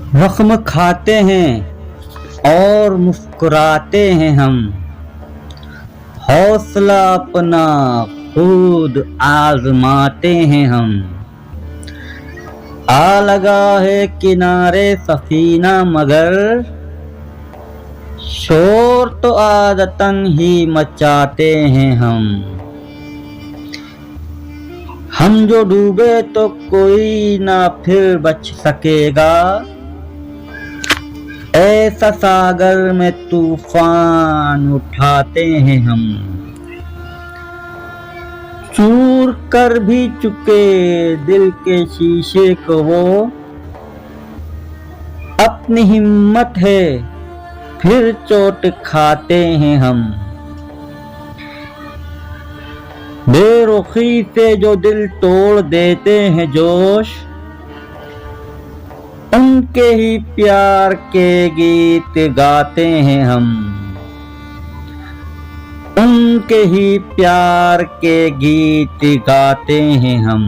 जख्म खाते हैं और मुस्कुराते हैं हम, हौसला अपना खुद आजमाते हैं हम। आ लगा है किनारे सफीना मगर शोर तो आदतन ही मचाते हैं हम जो डूबे तो कोई ना फिर बच सकेगा, ऐसा सागर में तूफान उठाते हैं हम। चूर कर भी चुके दिल के शीशे को वो, अपनी हिम्मत है फिर चोट खाते हैं हम। बेरुखी से जो दिल तोड़ देते हैं जोश, उनके ही प्यार के गीत गाते हैं हम। उनके ही प्यार के गीत गाते हैं हम।